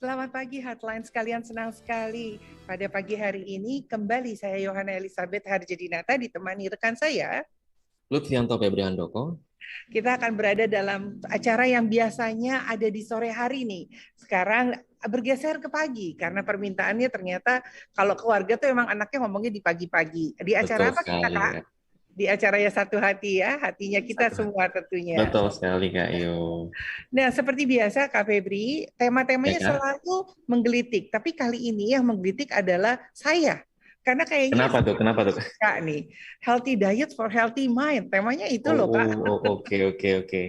Selamat pagi Headline sekalian, senang sekali. Pada pagi hari ini kembali saya Yohana Elizabeth Harjedinata ditemani rekan saya. Lutfianto Febri Handoko. Kita akan berada dalam acara yang biasanya ada di sore hari nih. Sekarang bergeser ke pagi karena permintaannya ternyata kalau keluarga tuh emang anaknya ngomongnya di pagi-pagi. Di acara Betul apa kita, sekali, Kak? Kak. Di acaranya Satu Hati ya, hatinya kita Satu hati. semua tentunya. Betul sekali, Kak Yo. Nah, seperti biasa Kak Febri, Ya, tema-temanya Kak. selalu menggelitik. Tapi kali ini yang menggelitik adalah saya. Karena kayaknya Kenapa tuh? Kenapa tuh, Kak? Kak nih, healthy diet for healthy mind. Temanya itu loh Kak. Oke, oke, oke.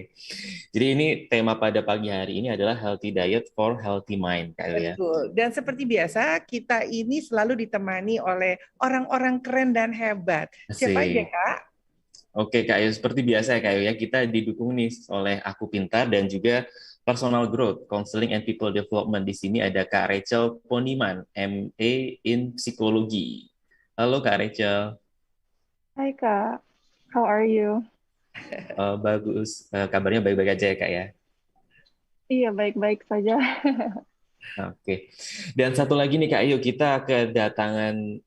Jadi ini tema pada pagi hari ini adalah healthy diet for healthy mind, Kak Yo ya. Betul. Dan seperti biasa, kita ini selalu ditemani oleh orang-orang keren dan hebat. Siapa aja Asik. Kak? Oke, Kak Yo. Seperti biasa ya, Kak Yo ya. Kita didukung nih oleh Aku Pintar dan juga Personal Growth, Counseling and People Development. Di sini ada Kak Rachel Poniman, MA in Psikologi. Halo, Kak Rachel. Hai Kak, how are you? Bagus. Kabarnya baik-baik aja ya, Kak ya. Iya, baik-baik saja. Oke. Dan satu lagi nih Kak, yuk kita kedatangan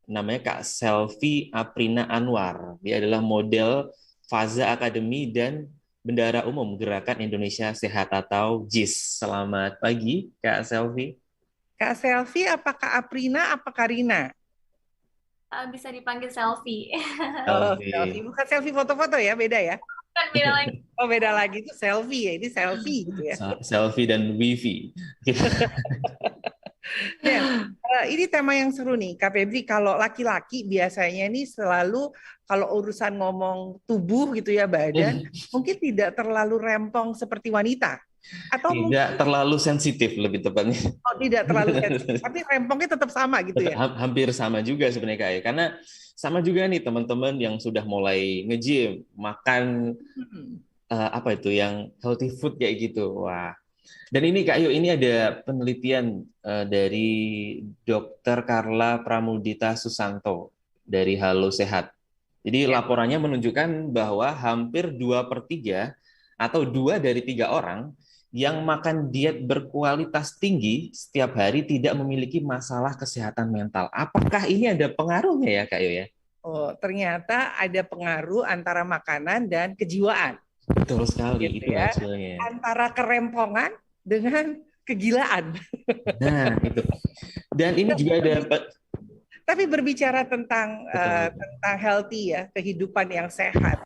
namanya Kak Selvi Aprina Anwar. Dia adalah model Faza Academy dan Bendara Umum Gerakan Indonesia Sehat atau GIS. Selamat pagi Kak Selvi. Kak Selvi, apakah Aprina, apa Karina? Bisa dipanggil selfie. Oh, Selvi. selfie. Bukan selfie foto-foto ya, beda ya? Kan beda lagi. Oh, beda lagi. Itu selfie ya, ini selfie gitu ya. Selfie dan Wifi. Nah, ini tema yang seru nih, Kak Febri. Kalau laki-laki biasanya nih selalu kalau urusan ngomong tubuh gitu ya, badan, mungkin tidak terlalu rempong seperti wanita. Atau mungkin Tidak terlalu sensitif lebih tepatnya. tidak terlalu sensitif, tapi rempongnya tetap sama gitu ya. Hampir sama juga sebenarnya Kak ya. Karena sama juga nih teman-teman yang sudah mulai nge-gym, makan apa itu yang healthy food kayak gitu. Wah. Dan ini Kak Yu, ini ada penelitian dari Dr. Carla Pramudita Susanto dari Halo Sehat. Jadi Ya. laporannya menunjukkan bahwa hampir 2/3 atau 2 dari 3 orang yang makan diet berkualitas tinggi setiap hari tidak memiliki masalah kesehatan mental. Apakah ini ada pengaruhnya ya Kak Yu ya? Oh, ternyata ada pengaruh antara makanan dan kejiwaan, Betul sekali, gitu itu ya. hasilnya. Antara kerempongan dengan kegilaan. Nah, itu. Dan ini juga ada Tapi berbicara tentang tentang healthy ya, kehidupan yang sehat.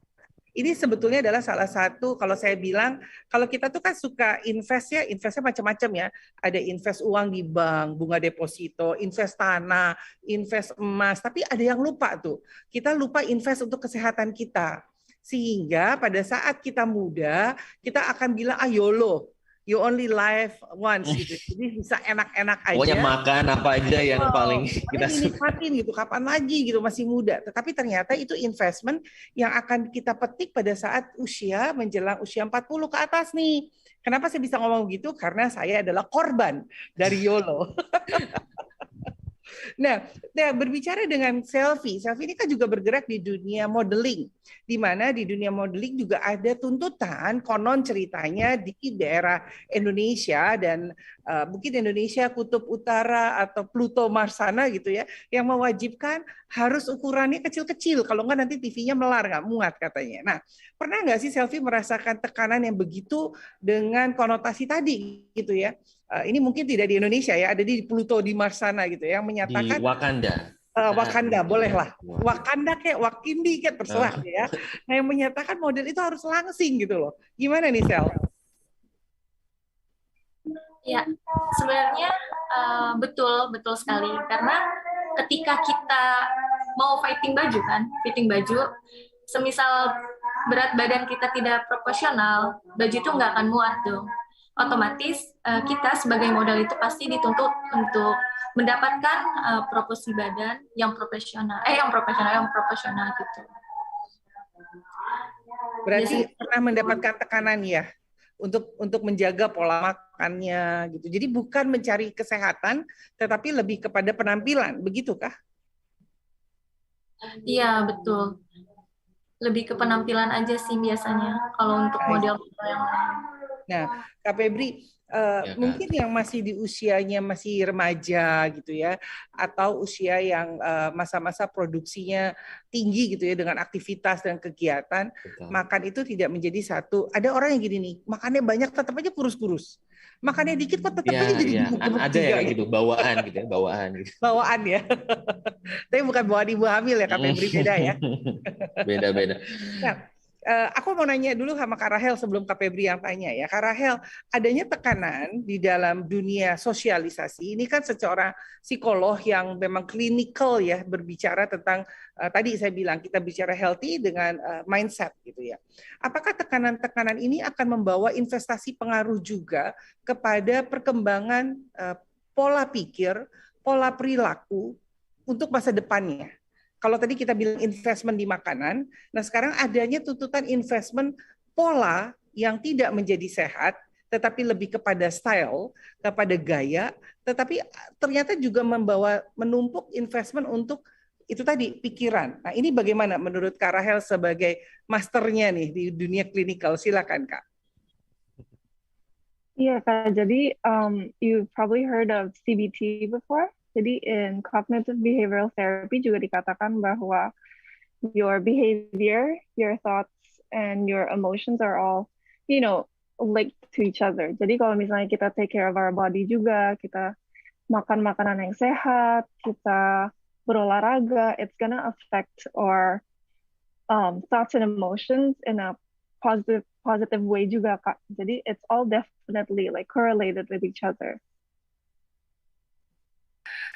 Ini sebetulnya adalah salah satu kalau saya bilang kalau kita tuh kan suka invest ya, investnya macam-macam ya. Ada invest uang di bank, bunga deposito, invest tanah, invest emas, tapi ada yang lupa tuh. Kita lupa invest untuk kesehatan kita. Sehingga pada saat kita muda, kita akan bilang ah YOLO, you only live once gitu. Jadi bisa enak-enak pokoknya aja. makan apa aja yang paling kita suka. Dinikmatin gitu, kapan lagi gitu, masih muda. Tetapi ternyata itu investment yang akan kita petik pada saat usia menjelang usia 40 ke atas nih. Kenapa saya bisa ngomong gitu? Karena saya adalah korban dari YOLO. Nah, berbicara dengan Selfie, Selfie ini kan juga bergerak di dunia modeling, di mana di dunia modeling juga ada tuntutan konon ceritanya di daerah Indonesia dan mungkin Indonesia Kutub Utara atau Pluto Mars sana gitu ya, yang mewajibkan harus ukurannya kecil-kecil, kalau nggak nanti TV-nya melar, nggak muat katanya. Nah, pernah nggak sih Selfie merasakan tekanan yang begitu dengan konotasi tadi gitu ya? Ini mungkin tidak di Indonesia ya, ada di Pluto di Mars sana gitu ya, yang Di menyatakan Wakanda. Wakanda bolehlah, Wah. Wakanda kayak Wakindi kayak terserah ya. Nah yang menyatakan model itu harus langsing gitu loh. Gimana nih Sel? Ya, sebenarnya betul sekali karena ketika kita mau fitting baju, semisal berat badan kita tidak proporsional, baju itu nggak akan muat dong. Otomatis kita sebagai model itu pasti dituntut untuk mendapatkan proporsi badan yang proporsional gitu. Berarti pernah mendapatkan tekanan ya untuk menjaga pola makannya gitu. Jadi bukan mencari kesehatan, tetapi lebih kepada penampilan, begitukah? Iya betul. Lebih ke penampilan aja sih biasanya kalau untuk model yang lain. Nah, Kak Febri, Ya kan? Mungkin yang masih di usianya masih remaja gitu ya, atau usia yang masa-masa produksinya tinggi gitu ya dengan aktivitas dan kegiatan, Betul. makan itu tidak menjadi satu. Ada orang yang gini nih, makannya banyak tetap aja kurus-kurus. Makannya dikit kok tetap aja Ya, jadi ya, kan gemuk-gemuk ada ya juga kayak gitu. gitu, bawaan gitu ya, bawaan gitu. Bawaan ya. Tapi bukan bawaan ibu hamil ya, Kak Febri, beda ya. Beda-beda. Nah, aku mau nanya dulu sama Kak Rahel sebelum Kak Febri yang tanya ya. Kak Rahel, adanya tekanan di dalam dunia sosialisasi, ini kan secara psikolog yang memang klinikal ya, berbicara tentang, tadi saya bilang, kita bicara healthy dengan mindset gitu ya. Apakah tekanan-tekanan ini akan membawa investasi pengaruh juga kepada perkembangan pola pikir, pola perilaku untuk masa depannya? Kalau tadi kita bilang investment di makanan, nah sekarang adanya tuntutan investment pola yang tidak menjadi sehat, tetapi lebih kepada style, kepada gaya, tetapi ternyata juga menumpuk investment untuk itu tadi pikiran. Nah ini bagaimana menurut Kak Rahel sebagai masternya nih di dunia klinikal? Silakan Kak. Iya, Kak. Jadi, you probably heard of CBT before. Jadi, in cognitive behavioral therapy juga dikatakan bahwa your behavior, your thoughts, and your emotions are all, linked to each other. Jadi, kalau misalnya kita take care of our body juga, kita makan makanan yang sehat, kita berolahraga, it's gonna affect our thoughts and emotions in a positive way juga, Kak. Jadi it's all definitely like correlated with each other.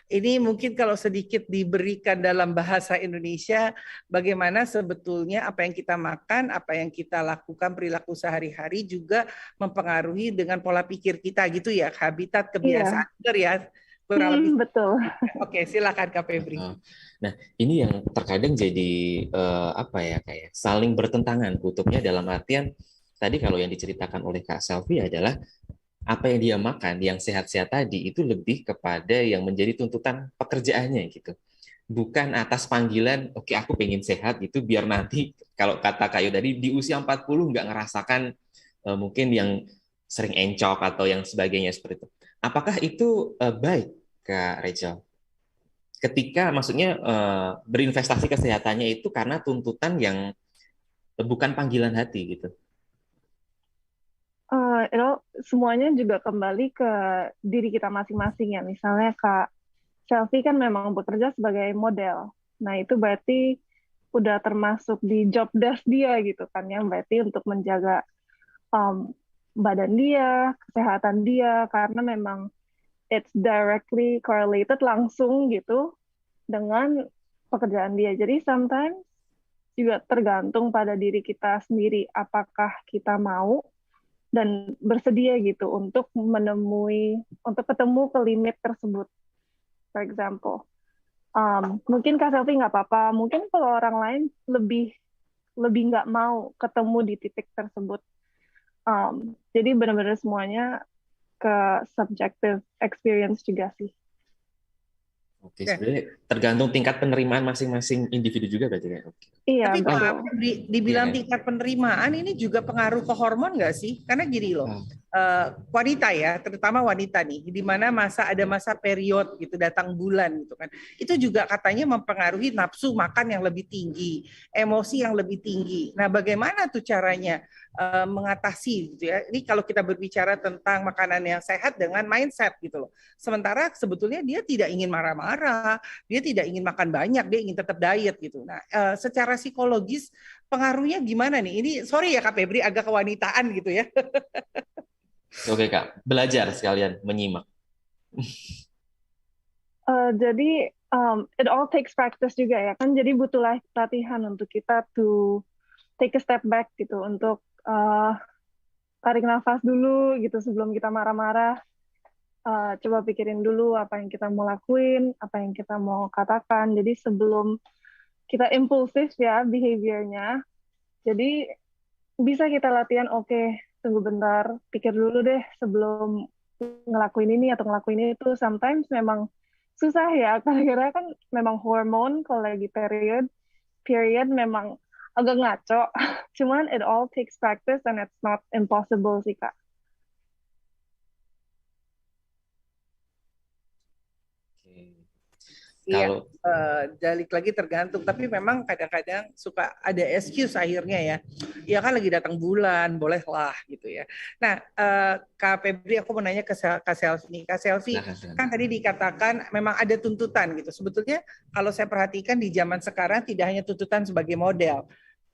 Ini mungkin kalau sedikit diberikan dalam bahasa Indonesia, bagaimana sebetulnya apa yang kita makan, apa yang kita lakukan perilaku sehari-hari juga mempengaruhi dengan pola pikir kita gitu ya, habitat kebiasaan ya. Betul. Oke, silakan Kak Febri. Nah, ini yang terkadang jadi kayak saling bertentangan kutubnya dalam artian tadi kalau yang diceritakan oleh Kak Selvi adalah apa yang dia makan, yang sehat-sehat tadi itu lebih kepada yang menjadi tuntutan pekerjaannya gitu. Bukan atas panggilan, oke aku pengen sehat itu biar nanti kalau kata Kayu tadi di usia 40 nggak ngerasakan mungkin yang sering encok atau yang sebagainya seperti itu. Apakah itu baik Kak Rachel? Ketika maksudnya berinvestasi kesehatannya itu karena tuntutan yang bukan panggilan hati gitu. Semuanya juga kembali ke diri kita masing-masing ya. Misalnya Kak Selvi kan memang bekerja sebagai model. Nah itu berarti udah termasuk di job desk dia gitu kan ya. Berarti untuk menjaga badan dia, kesehatan dia, karena memang it's directly correlated langsung gitu dengan pekerjaan dia. Jadi sometimes juga tergantung pada diri kita sendiri, apakah kita mau dan bersedia gitu untuk ketemu ke limit tersebut. For example, mungkin Kak Selvi nggak apa-apa, mungkin kalau orang lain lebih nggak mau ketemu di titik tersebut. Jadi benar-benar semuanya ke subjective experience juga sih. Oke, sebenarnya tergantung tingkat penerimaan masing-masing individu juga berarti ya. Iya, tapi kalau dibilang Iya. tingkat penerimaan ini juga pengaruh ke hormon nggak sih? Karena gini loh, wanita ya, terutama wanita nih, di mana ada masa period gitu, datang bulan gitu kan, itu juga katanya mempengaruhi nafsu makan yang lebih tinggi, emosi yang lebih tinggi. Nah, bagaimana tuh caranya mengatasi gitu ya? Ini kalau kita berbicara tentang makanan yang sehat dengan mindset gitu loh. Sementara sebetulnya dia tidak ingin marah-marah, dia tidak ingin makan banyak, dia ingin tetap diet gitu. Nah, secara psikologis pengaruhnya gimana nih? Ini sorry ya Kak Febri, agak kewanitaan gitu ya. Oke Kak, belajar sekalian menyimak. Jadi it all takes practice juga ya kan. Jadi butuh latihan untuk kita to take a step back gitu, untuk tarik nafas dulu gitu sebelum kita marah-marah. Coba pikirin dulu apa yang kita mau lakuin, apa yang kita mau katakan. Jadi sebelum kita impulsif ya behaviornya, jadi bisa kita latihan, oke, tunggu bentar, pikir dulu deh sebelum ngelakuin ini atau ngelakuin itu. Sometimes memang susah ya, karena kan memang hormon kalau lagi period memang agak ngaco. Cuman it all takes practice and it's not impossible sih Kak. Iya, Kalau balik lagi tergantung. Tapi memang kadang-kadang suka ada excuse akhirnya ya. Ya kan lagi datang bulan, bolehlah gitu ya. Nah, Kak Febri, aku mau nanya ke Kak Selvi nih. Kak Selvi, silahkan. kan tadi dikatakan memang ada tuntutan gitu. Sebetulnya kalau saya perhatikan di zaman sekarang tidak hanya tuntutan sebagai model,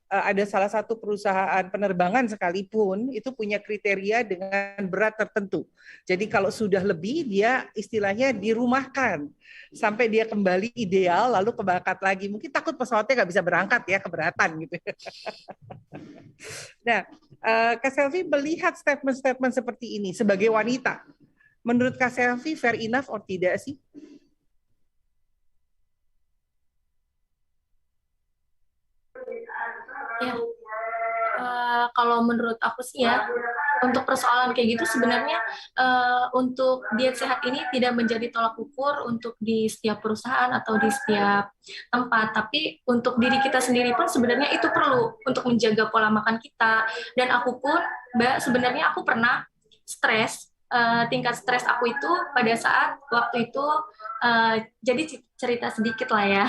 ada salah satu perusahaan penerbangan sekalipun itu punya kriteria dengan berat tertentu. Jadi kalau sudah lebih dia istilahnya dirumahkan sampai dia kembali ideal lalu keberangkat lagi. Mungkin takut pesawatnya nggak bisa berangkat ya keberatan gitu. Nah, Kak Selvi melihat statement-statement seperti ini sebagai wanita, menurut Kak Selvi fair enough or tidak sih? Ya, kalau menurut aku sih ya, untuk persoalan kayak gitu sebenarnya untuk diet sehat ini tidak menjadi tolak ukur untuk di setiap perusahaan atau di setiap tempat, tapi untuk diri kita sendiri pun sebenarnya itu perlu untuk menjaga pola makan kita. Dan aku pun, Mbak, sebenarnya aku pernah stres, tingkat stres aku itu pada saat waktu itu, jadi cerita sedikit lah ya.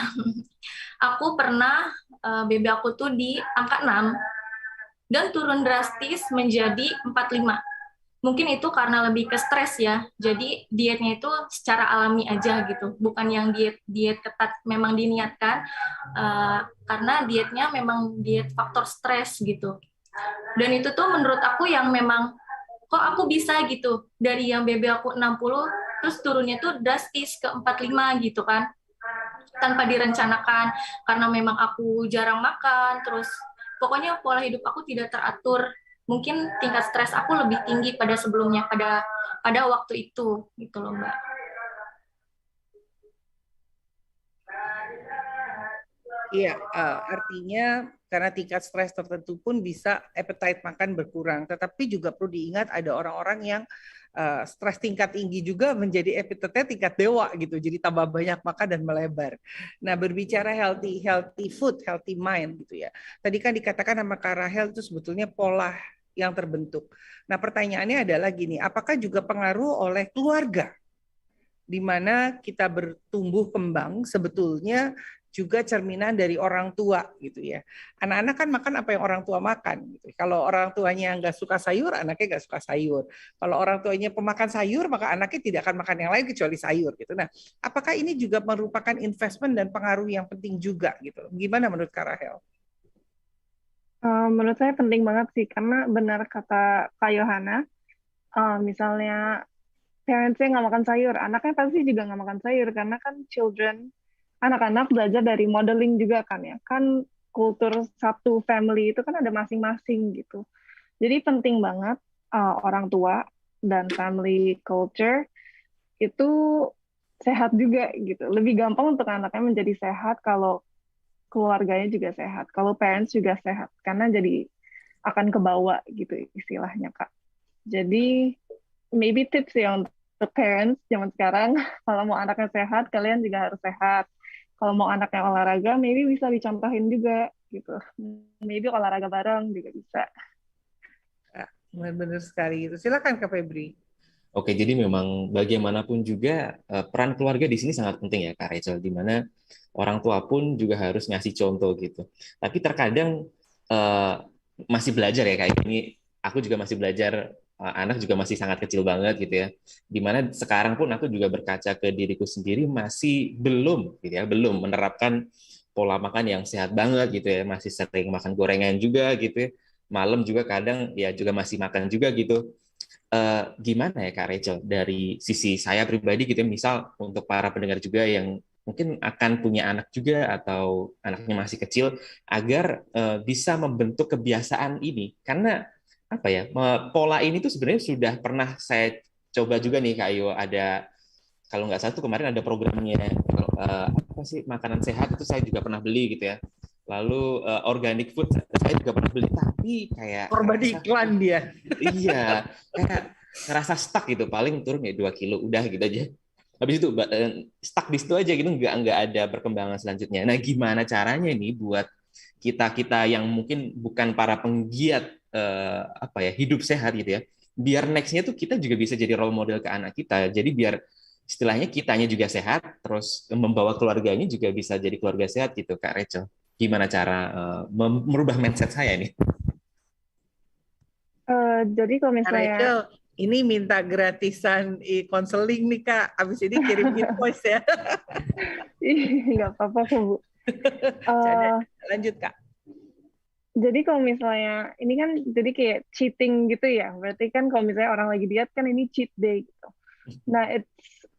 Aku pernah BB aku tuh di angka 6 dan turun drastis menjadi 45. Mungkin itu karena lebih ke stres ya. Jadi dietnya itu secara alami aja gitu, bukan yang diet ketat memang diniatkan, karena dietnya memang diet faktor stres gitu. Dan itu tuh menurut aku yang memang kok aku bisa gitu dari yang BB aku 60 terus turunnya tuh drastis ke 45 gitu kan, tanpa direncanakan, karena memang aku jarang makan, terus pokoknya pola hidup aku tidak teratur. Mungkin tingkat stres aku lebih tinggi pada sebelumnya, pada waktu itu gitu loh, Mbak. Iya, artinya karena tingkat stres tertentu pun bisa appetite makan berkurang. Tetapi juga perlu diingat ada orang-orang yang stres tingkat tinggi juga menjadi appetite tingkat dewa gitu. Jadi tambah banyak makan dan melebar. Nah, berbicara healthy food, healthy mind gitu ya. Tadi kan dikatakan sama Kak Rahel itu sebetulnya pola yang terbentuk. Nah, pertanyaannya adalah gini, apakah juga pengaruh oleh keluarga? Di mana kita bertumbuh kembang sebetulnya juga cerminan dari orang tua gitu ya. Anak-anak kan makan apa yang orang tua makan gitu. Kalau orang tuanya nggak suka sayur, anaknya nggak suka sayur. Kalau orang tuanya pemakan sayur, maka anaknya tidak akan makan yang lain kecuali sayur gitu. Nah, apakah ini juga merupakan investment dan pengaruh yang penting juga gitu? Gimana menurut Kak Rahel? Menurut saya penting banget sih, karena benar kata Kak Yohana, misalnya parents-nya nggak makan sayur, anaknya pasti juga nggak makan sayur, karena kan anak-anak belajar dari modeling juga kan ya, kan kultur satu family itu kan ada masing-masing gitu. Jadi penting banget orang tua dan family culture itu sehat juga gitu. Lebih gampang untuk anaknya menjadi sehat kalau keluarganya juga sehat, kalau parents juga sehat, karena jadi akan kebawa gitu istilahnya, Kak. Jadi maybe tips ya untuk parents zaman sekarang, kalau mau anaknya sehat, kalian juga harus sehat. Kalau mau anaknya olahraga, maybe bisa dicontohin juga gitu. Maybe olahraga bareng juga bisa. Benar-benar sekali itu. Silakan Kak Febri. Oke, jadi memang bagaimanapun juga peran keluarga di sini sangat penting ya, Kak Rachel, di mana orang tua pun juga harus ngasih contoh gitu. Tapi terkadang eh, masih belajar ya kayak ini. Aku juga masih belajar, anak juga masih sangat kecil banget gitu ya. Di mana sekarang pun aku juga berkaca ke diriku sendiri masih belum gitu ya, belum menerapkan pola makan yang sehat banget gitu ya. Masih sering makan gorengan juga gitu ya. Malam juga kadang ya juga masih makan juga gitu. Gimana ya Kak Rachel dari sisi saya pribadi gitu ya, misal untuk para pendengar juga yang mungkin akan punya anak juga atau anaknya masih kecil agar bisa membentuk kebiasaan ini, karena apa ya, pola ini tuh sebenarnya sudah pernah saya coba juga nih Kak Ayu. Ada, kalau nggak salah tuh kemarin ada programnya apa sih, makanan sehat, itu saya juga pernah beli gitu ya. Lalu organic food saya juga pernah beli, tapi kayak Korban iklan dia. iya, kayak ngerasa stuck gitu, paling turun ya 2 kilo udah gitu aja. Habis itu stuck di situ aja gitu, nggak ada perkembangan selanjutnya. Nah, gimana caranya nih buat kita yang mungkin bukan para penggiat apa ya, hidup sehat gitu ya, biar nextnya tuh kita juga bisa jadi role model ke anak kita. Jadi biar istilahnya kitanya juga sehat, terus membawa keluarganya juga bisa jadi keluarga sehat gitu, Kak Rachel. Gimana cara merubah mindset saya nih? Jadi kalau Kak Rachel, misalnya ini minta gratisan konseling nih Kak. Abis ini kirim invoice ya. nggak apa-apa kok Bu. Canda. Lanjut Kak. Jadi kalau misalnya ini kan jadi kayak cheating gitu ya. Berarti kan kalau misalnya orang lagi diet kan ini cheat day gitu. Nah,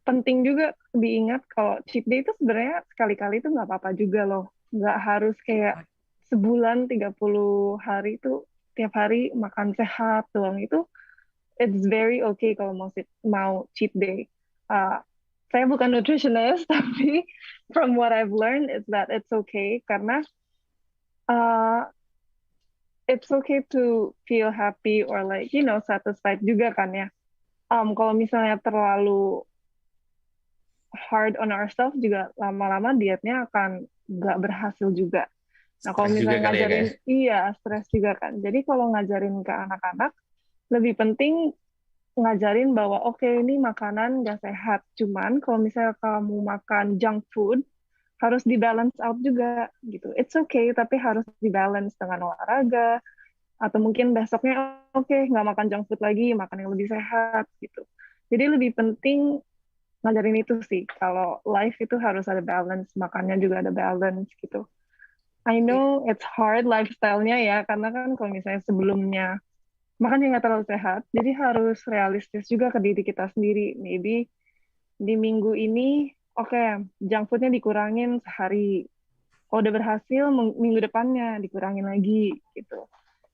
penting juga diingat kalau cheat day itu sebenarnya sekali-kali itu nggak apa-apa juga loh. Nggak harus kayak sebulan 30 hari itu tiap hari makan sehat doang. Itu it's very okay kalau mau cheat day. Saya bukan nutritionist, tapi from what I've learned is that it's okay karena uh, it's okay to feel happy or like satisfied juga kan ya. Kalau misalnya terlalu hard on ourselves juga lama-lama dietnya akan nggak berhasil juga. Nah, kalau Stres juga misalnya kali ya, ngajarin, Kak? iya, stres juga kan. Jadi kalau ngajarin ke anak-anak, lebih penting ngajarin bahwa oke, ini makanan nggak sehat. Cuman kalau misalnya kamu makan junk food, harus di-balance out juga gitu. It's okay, tapi harus di-balance dengan olahraga, atau mungkin besoknya oke, nggak makan junk food lagi, makan yang lebih sehat gitu. Jadi lebih penting ngajarin itu sih, kalau life itu harus ada balance, makannya juga ada balance gitu. I know it's hard lifestyle-nya ya, karena kan kalau misalnya sebelumnya makan yang nggak terlalu sehat, jadi harus realistis juga ke diri kita sendiri. Maybe di minggu ini, oke, junk food-nya dikurangin sehari. Kalau udah berhasil, minggu depannya dikurangin lagi gitu.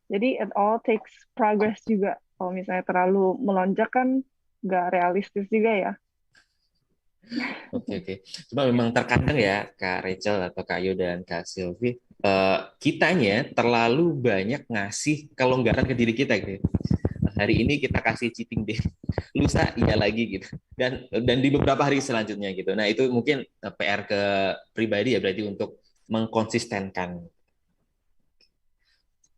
Jadi it all takes progress juga. Kalau misalnya terlalu melonjak kan nggak realistis juga ya. Oke. Cuma memang terkadang ya, Kak Rachel atau Kak Ayu dan Kak Sylvie, kitanya terlalu banyak ngasih kelonggaran ke diri kita gitu. Hari ini kita kasih cheating day, lusa iya lagi gitu. Dan di beberapa hari selanjutnya gitu. Nah, itu mungkin PR ke pribadi ya, berarti untuk mengkonsistenkan.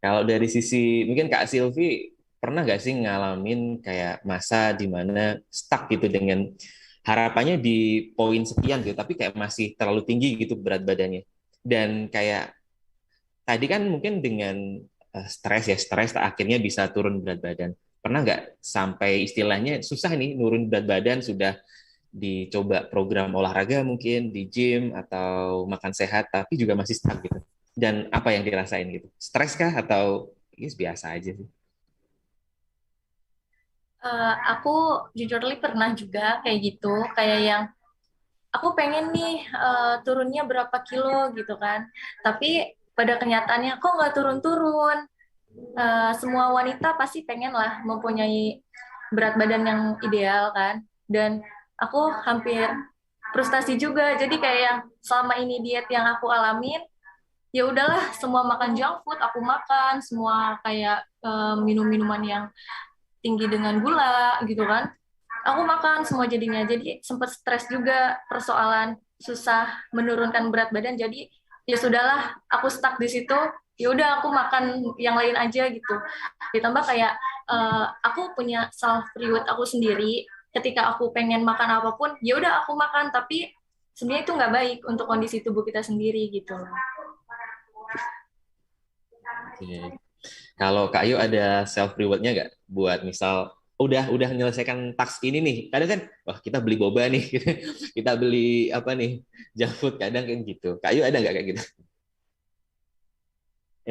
Kalau dari sisi mungkin Kak Silvi pernah nggak sih ngalamin kayak masa di mana stuck gitu dengan harapannya di poin sekian gitu, tapi kayak masih terlalu tinggi gitu berat badannya. Dan kayak tadi kan mungkin dengan stres akhirnya bisa turun berat badan. Pernah nggak sampai istilahnya susah nih nurun berat badan, sudah dicoba program olahraga mungkin di gym atau makan sehat tapi juga masih stuck gitu. Dan apa yang dirasain gitu? Stres kah atau biasa aja sih? Aku jujur li pernah juga kayak gitu, kayak yang aku pengen nih turunnya berapa kilo gitu kan, tapi pada kenyataannya kok nggak turun-turun. Semua wanita pasti pengen lah mempunyai berat badan yang ideal kan, dan aku hampir frustasi juga. Jadi kayak yang selama ini diet yang aku alamin, ya udahlah, semua makan junk food aku makan, semua kayak minum-minuman yang tinggi dengan gula gitu kan, aku makan semua jadinya. Jadi sempat stres juga, persoalan susah menurunkan berat badan. Jadi ya sudahlah, aku stuck di situ. Ya udah, aku makan yang lain aja gitu. Ditambah kayak aku punya self reward aku sendiri. Ketika aku pengen makan apapun, ya udah aku makan. Tapi sebenarnya itu nggak baik untuk kondisi tubuh kita sendiri gitu. Oke. Kalau Kak Ayu ada self rewardnya nggak buat misal udah menyelesaikan task ini nih, kadang kan wah kita beli boba nih, kita beli apa nih junk food, kadang kan gitu. Kak Ayu ada nggak kayak gitu?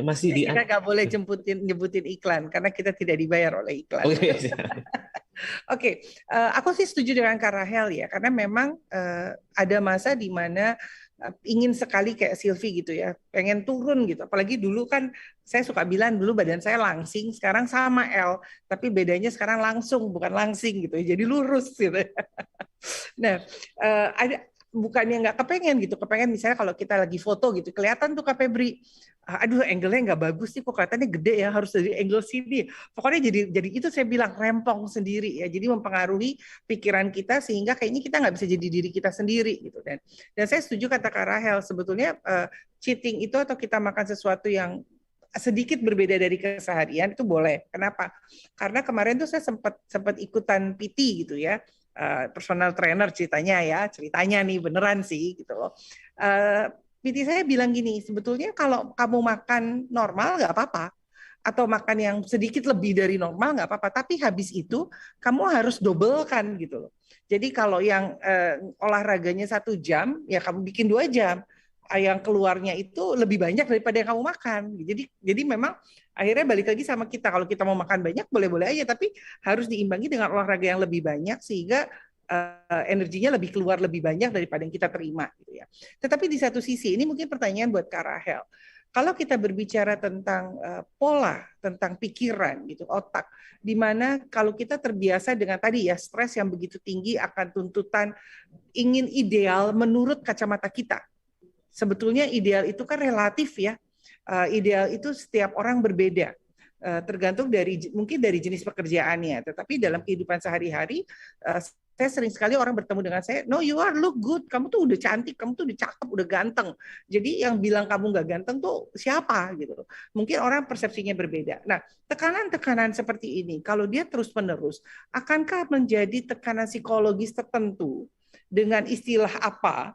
Masih di Kita nggak boleh nyebutin iklan karena kita tidak dibayar oleh iklan. Oke, aku sih setuju dengan Kak Rahel ya, karena memang ada masa di mana ingin sekali kayak Sylvie gitu ya, pengen turun gitu. Apalagi dulu kan saya suka bilang dulu badan saya langsing, sekarang sama L, tapi bedanya sekarang langsung bukan langsing gitu, jadi lurus gitu. Nah, ada bukannya nggak kepengen gitu, kepengen misalnya kalau kita lagi foto gitu, kelihatan tuh Kak Febri, aduh angle-nya nggak bagus sih, kok kelihatannya gede ya, harus dari angle sini. Pokoknya jadi itu saya bilang rempong sendiri ya, jadi mempengaruhi pikiran kita sehingga kayaknya kita nggak bisa jadi diri kita sendiri gitu. Dan saya setuju kata Kak Rahel, sebetulnya cheating itu atau kita makan sesuatu yang sedikit berbeda dari keseharian itu boleh. Kenapa? Karena kemarin tuh saya sempat ikutan PT gitu ya. personal trainer ceritanya nih beneran sih gitu loh. PT saya bilang gini, sebetulnya kalau kamu makan normal nggak apa-apa, atau makan yang sedikit lebih dari normal nggak apa-apa, tapi habis itu kamu harus dobelkan gitu loh. Jadi kalau yang olahraganya 1 jam, ya kamu bikin 2 jam. Yang keluarnya itu lebih banyak daripada yang kamu makan. Jadi memang akhirnya balik lagi sama kita. Kalau kita mau makan banyak boleh-boleh aja, tapi harus diimbangi dengan olahraga yang lebih banyak sehingga energinya lebih keluar lebih banyak daripada yang kita terima gitu ya. Tetapi di satu sisi ini mungkin pertanyaan buat Kak Rahel. Kalau kita berbicara tentang pola, tentang pikiran gitu, otak, di mana kalau kita terbiasa dengan tadi ya stres yang begitu tinggi akan tuntutan ingin ideal menurut kacamata kita. Sebetulnya ideal itu kan relatif ya. Ideal itu setiap orang berbeda. Tergantung mungkin dari jenis pekerjaannya. Tetapi dalam kehidupan sehari-hari, saya sering sekali orang bertemu dengan saya, no you are look good, kamu tuh udah cantik, kamu tuh udah cakep, udah ganteng. Jadi yang bilang kamu nggak ganteng tuh siapa gitu. Mungkin orang persepsinya berbeda. Nah, tekanan-tekanan seperti ini, kalau dia terus-menerus, akankah menjadi tekanan psikologis tertentu dengan istilah apa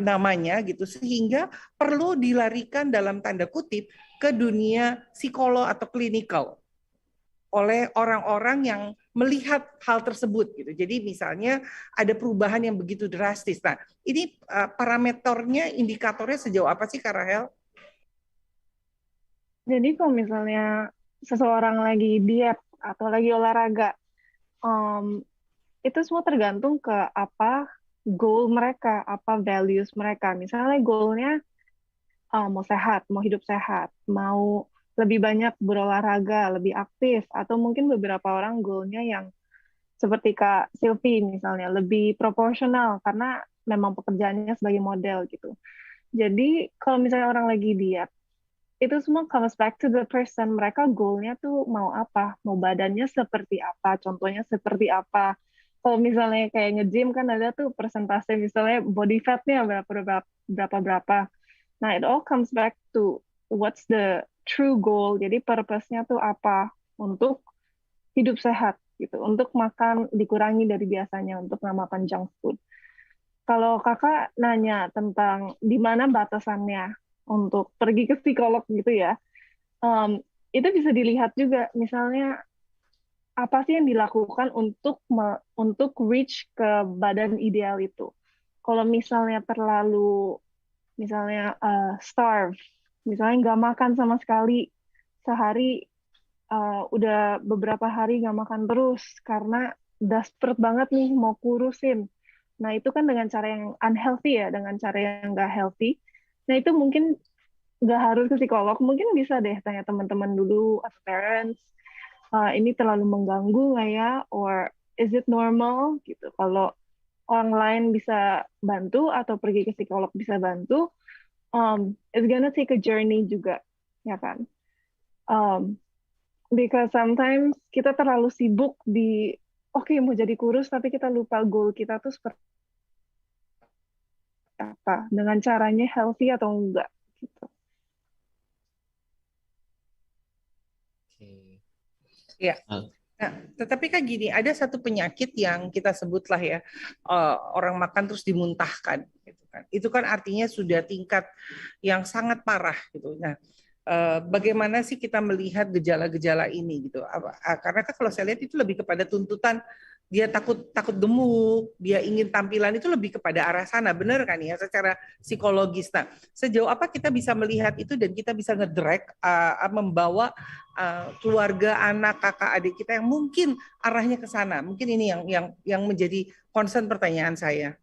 namanya gitu, sehingga perlu dilarikan dalam tanda kutip ke dunia psikolog atau klinikal oleh orang-orang yang melihat hal tersebut gitu. Jadi misalnya ada perubahan yang begitu drastis. Nah, ini parameternya, indikatornya sejauh apa sih Kak Rahel? Jadi kalau misalnya seseorang lagi diet atau lagi olahraga, itu semua tergantung ke apa goal mereka, apa values mereka. Misalnya goalnya mau sehat, mau hidup sehat, mau lebih banyak berolahraga, lebih aktif, atau mungkin beberapa orang goalnya yang seperti Kak Sylvie misalnya, lebih proporsional karena memang pekerjaannya sebagai model gitu. Jadi kalau misalnya orang lagi diet, itu semua comes back to the person. Mereka goalnya tuh mau apa, mau badannya seperti apa, contohnya seperti apa. Kalau misalnya kayak nge-gym kan ada tuh persentase misalnya body fat-nya berapa. Nah, it all comes back to what's the true goal. Jadi purpose-nya tuh apa untuk hidup sehat gitu, untuk makan dikurangi dari biasanya, untuk nggak makan junk food. Kalau kakak nanya tentang di mana batasannya untuk pergi ke psikolog gitu ya, itu bisa dilihat juga misalnya apa sih yang dilakukan untuk reach ke badan ideal itu. Kalau misalnya terlalu starve, misalnya nggak makan sama sekali sehari, udah beberapa hari nggak makan terus karena desperate banget nih mau kurusin. Nah itu kan dengan cara yang unhealthy ya, dengan cara yang nggak healthy. Nah itu mungkin nggak harus ke psikolog, mungkin bisa deh tanya teman-teman dulu atau parents, ini terlalu mengganggu nggak ya, or is it normal gitu. Kalau orang lain bisa bantu atau pergi ke psikolog bisa bantu, it's gonna take a journey juga, ya kan? Because sometimes kita terlalu sibuk di, oke, mau jadi kurus, tapi kita lupa goal kita tuh seperti apa, dengan caranya healthy atau enggak gitu. Ya. Nah, tetapi kan gini, ada satu penyakit yang kita sebutlah ya, orang makan terus dimuntahkan, gitu kan. Itu kan artinya sudah tingkat yang sangat parah, gitu. Nah, bagaimana sih kita melihat gejala-gejala ini, gitu? Karena kan kalau saya lihat itu lebih kepada tuntutan dia takut gemuk, dia ingin tampilan itu lebih kepada arah sana, benar kan ya, secara psikologis. Nah, sejauh apa kita bisa melihat itu dan kita bisa ngedrag, membawa keluarga, anak, kakak, adik kita yang mungkin arahnya ke sana. Mungkin ini yang menjadi concern pertanyaan saya.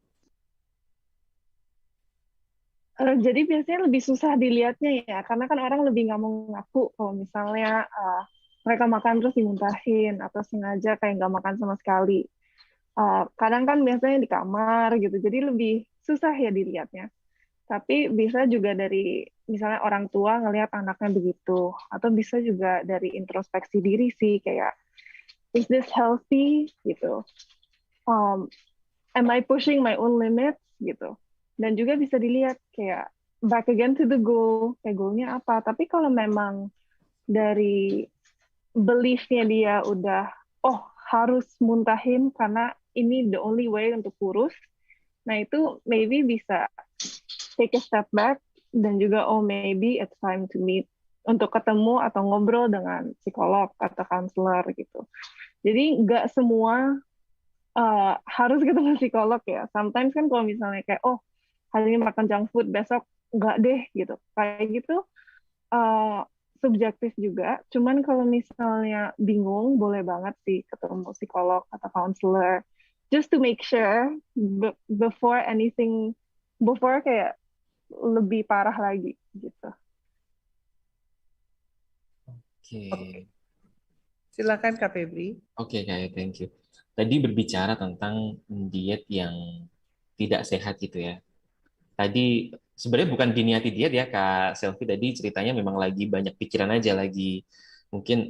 Jadi biasanya lebih susah dilihatnya ya, karena kan orang lebih nggak mau ngaku kalau misalnya mereka makan terus dimuntahin atau sengaja kayak nggak makan sama sekali. Kadang kan biasanya di kamar gitu, jadi lebih susah ya dilihatnya. Tapi bisa juga dari misalnya orang tua ngelihat anaknya begitu, atau bisa juga dari introspeksi diri sih, kayak is this healthy gitu, am I pushing my own limits gitu. Dan juga bisa dilihat kayak back again to the goal, kayak goalnya apa. Tapi kalau memang dari belief-nya dia udah harus muntahin karena ini the only way untuk kurus. Nah itu maybe bisa take a step back dan juga maybe it's time to meet untuk ketemu atau ngobrol dengan psikolog atau counselor gitu. Jadi nggak semua harus ketemu psikolog ya. Sometimes kan kalau misalnya kayak hari ini makan junk food, besok nggak deh gitu. Kayak gitu subjektif juga. Cuman kalau misalnya bingung, boleh banget sih ketemu psikolog atau counselor. Just to make sure before kayak lebih parah lagi gitu. Oke. Silakan Kak Febri. Oke, Kak, thank you. Tadi berbicara tentang diet yang tidak sehat gitu ya. Tadi sebenarnya bukan diniati diet ya, Kak Selvi, tadi ceritanya memang lagi banyak pikiran aja, lagi mungkin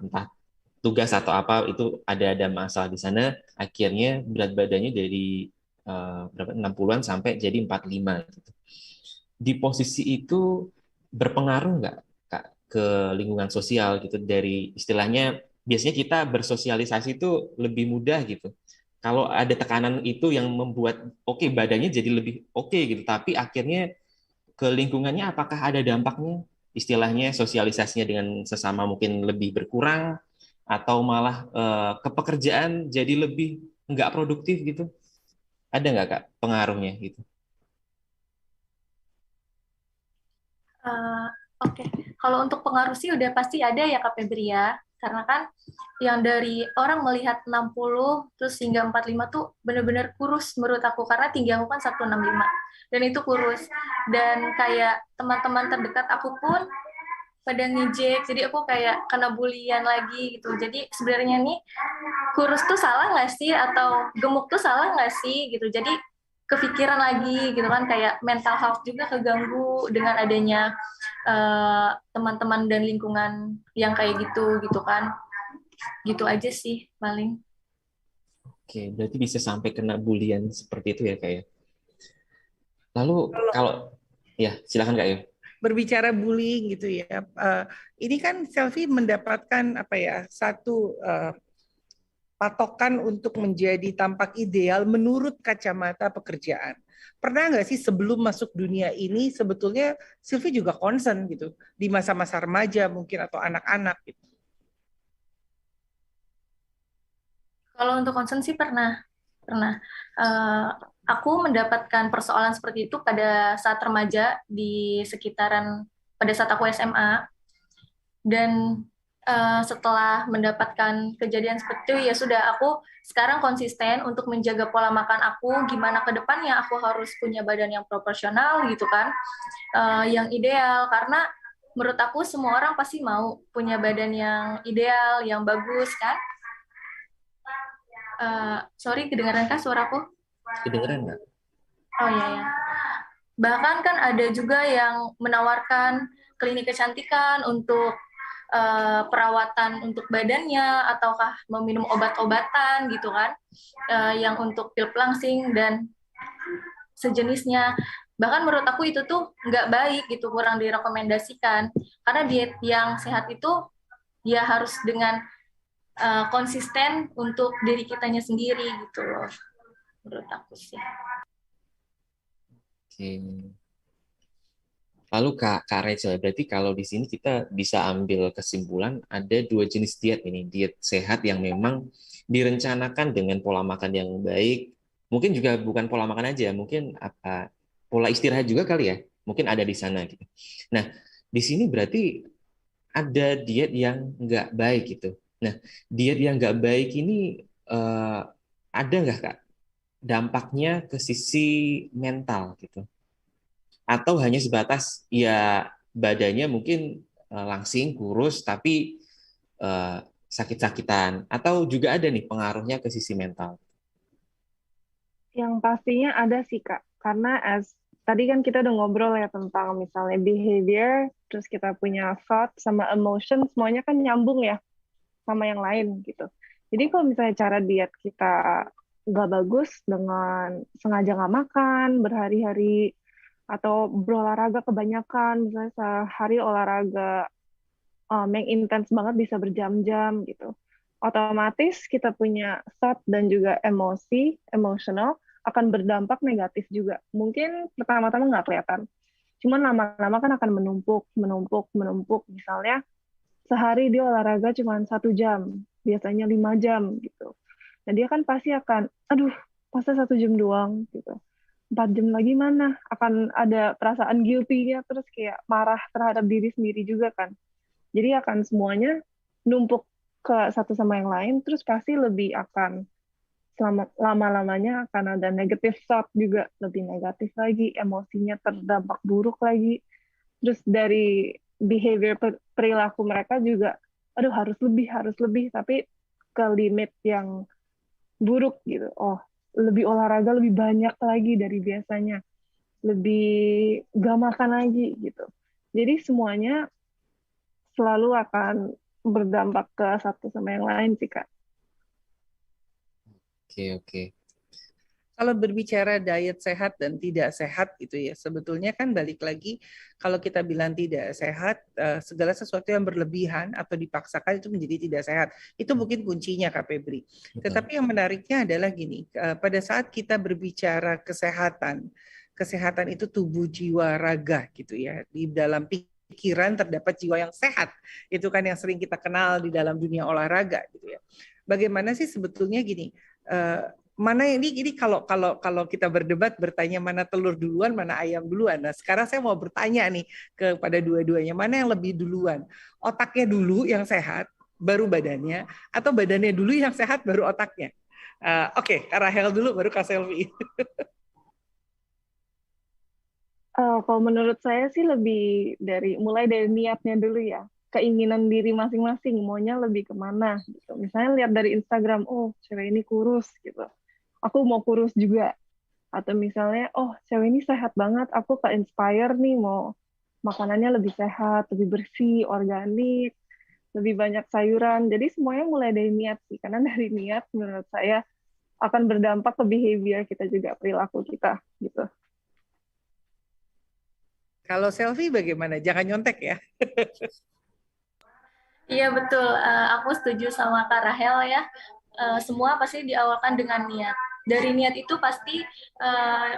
entah tugas atau apa itu ada masalah di sana, akhirnya berat badannya dari berapa 60-an sampai jadi 45 gitu. Di posisi itu berpengaruh nggak Kak ke lingkungan sosial gitu, dari istilahnya biasanya kita bersosialisasi itu lebih mudah gitu. Kalau ada tekanan itu yang membuat badannya jadi lebih gitu, tapi akhirnya ke lingkungannya apakah ada dampaknya? Istilahnya sosialisasinya dengan sesama mungkin lebih berkurang, atau malah ke pekerjaan jadi lebih nggak produktif gitu? Ada nggak Kak pengaruhnya gitu? Oke, kalau untuk pengaruh sih udah pasti ada ya Kak Febri ya. Karena kan yang dari orang melihat 60 terus hingga 45 tuh bener-bener kurus menurut aku. Karena tinggi aku kan 165 dan itu kurus. Dan kayak teman-teman terdekat aku pun pada ngejek, jadi aku kayak kena bulian lagi gitu. Jadi sebenarnya nih kurus tuh salah nggak sih atau gemuk tuh salah nggak sih gitu. Jadi kepikiran lagi gitu kan, kayak mental health juga keganggu dengan adanya teman-teman dan lingkungan yang kayak gitu kan. Gitu aja sih paling. Oke, berarti bisa sampai kena bulian seperti itu ya Kak ya. Lalu kalau ya silakan Kak ya. Berbicara bullying gitu ya, ini kan Selvi mendapatkan apa ya, satu patokan untuk menjadi tampak ideal menurut kacamata pekerjaan. Pernah nggak sih sebelum masuk dunia ini sebetulnya Sylvie juga concern gitu di masa-masa remaja mungkin atau anak-anak gitu? Kalau untuk concern sih pernah. Aku mendapatkan persoalan seperti itu pada saat remaja di sekitaran pada saat aku SMA. Dan setelah mendapatkan kejadian seperti itu, ya sudah, aku sekarang konsisten untuk menjaga pola makan aku, gimana ke depannya aku harus punya badan yang proporsional gitu kan, yang ideal, karena menurut aku semua orang pasti mau punya badan yang ideal, yang bagus kan. Sorry, kedengaran kah suaraku? Kedengeran nggak? Oh iya ya. Bahkan kan ada juga yang menawarkan klinik kecantikan untuk perawatan untuk badannya, ataukah meminum obat-obatan gitu kan, yang untuk pil pelangsing dan sejenisnya. Bahkan menurut aku itu tuh nggak baik gitu, kurang direkomendasikan. Karena diet yang sehat itu ya harus dengan konsisten untuk diri kitanya sendiri gitu loh, menurut aku sih. Oke. Lalu Kak Rachel, berarti kalau di sini kita bisa ambil kesimpulan ada dua jenis diet ini. Diet sehat yang memang direncanakan dengan pola makan yang baik. Mungkin juga bukan pola makan aja, mungkin pola istirahat juga kali ya. Mungkin ada di sana gitu. Nah, di sini berarti ada diet yang nggak baik gitu. Nah, diet yang nggak baik ini ada nggak Kak dampaknya ke sisi mental gitu? Atau hanya sebatas ya badannya mungkin langsing kurus tapi sakit-sakitan, atau juga ada nih pengaruhnya ke sisi mental? Yang pastinya ada sih Kak, karena tadi kan kita udah ngobrol ya tentang misalnya behavior, terus kita punya thought sama emotion, semuanya kan nyambung ya sama yang lain gitu. Jadi kalau misalnya cara diet kita nggak bagus dengan sengaja nggak makan berhari-hari, atau berolahraga kebanyakan, misalnya sehari olahraga yang intens banget bisa berjam-jam gitu. otomatis kita punya thought dan juga emosi, emotional, akan berdampak negatif juga. Mungkin pertama-tama nggak kelihatan. Cuman lama-lama kan akan menumpuk, menumpuk, menumpuk. Misalnya sehari dia olahraga cuma 1 jam, biasanya 5 jam gitu. Nah dia kan pasti akan, aduh, masa 1 jam doang gitu. 4 jam lagi mana? Akan ada perasaan guilty-nya, terus kayak marah terhadap diri sendiri juga kan. Jadi akan semuanya numpuk ke satu sama yang lain, terus pasti lebih akan lama-lamanya akan ada negative thought juga, lebih negatif lagi, emosinya terdampak buruk lagi. Terus dari behavior perilaku mereka juga, aduh harus lebih, tapi ke limit yang buruk gitu. Oh, lebih olahraga lebih banyak lagi dari biasanya, lebih gak makan lagi gitu. Jadi semuanya selalu akan berdampak ke satu sama yang lain sih, Kak. Oke. Kalau berbicara diet sehat dan tidak sehat gitu ya, sebetulnya kan balik lagi kalau kita bilang tidak sehat, segala sesuatu yang berlebihan atau dipaksakan itu menjadi tidak sehat. Itu mungkin kuncinya Kak Febri. Tetapi yang menariknya adalah gini, pada saat kita berbicara kesehatan itu tubuh, jiwa, raga gitu ya. Di dalam pikiran terdapat jiwa yang sehat. Itu kan yang sering kita kenal di dalam dunia olahraga gitu ya. Bagaimana sih sebetulnya gini, mana ini kalau kita berdebat bertanya mana telur duluan mana ayam duluan. Nah sekarang saya mau bertanya nih kepada dua-duanya, mana yang lebih duluan, otaknya dulu yang sehat baru badannya, atau badannya dulu yang sehat baru otaknya? Oke, Kak Rahel dulu baru Kak Selvi. Kalau menurut saya sih lebih mulai dari niatnya dulu ya, keinginan diri masing-masing maunya lebih kemana gitu. Misalnya lihat dari Instagram, oh cewek ini kurus gitu, aku mau kurus juga. Atau misalnya, oh cewek ini sehat banget, aku ke-inspire nih mau makanannya lebih sehat, lebih bersih, organik, lebih banyak sayuran. Jadi semuanya mulai dari niat sih, karena dari niat menurut saya akan berdampak ke behavior kita juga, perilaku kita gitu. Kalau Selvi bagaimana? Jangan nyontek ya. Iya betul, aku setuju sama Kak Rahel ya. Semua pasti diawalkan dengan niat. Dari niat itu pasti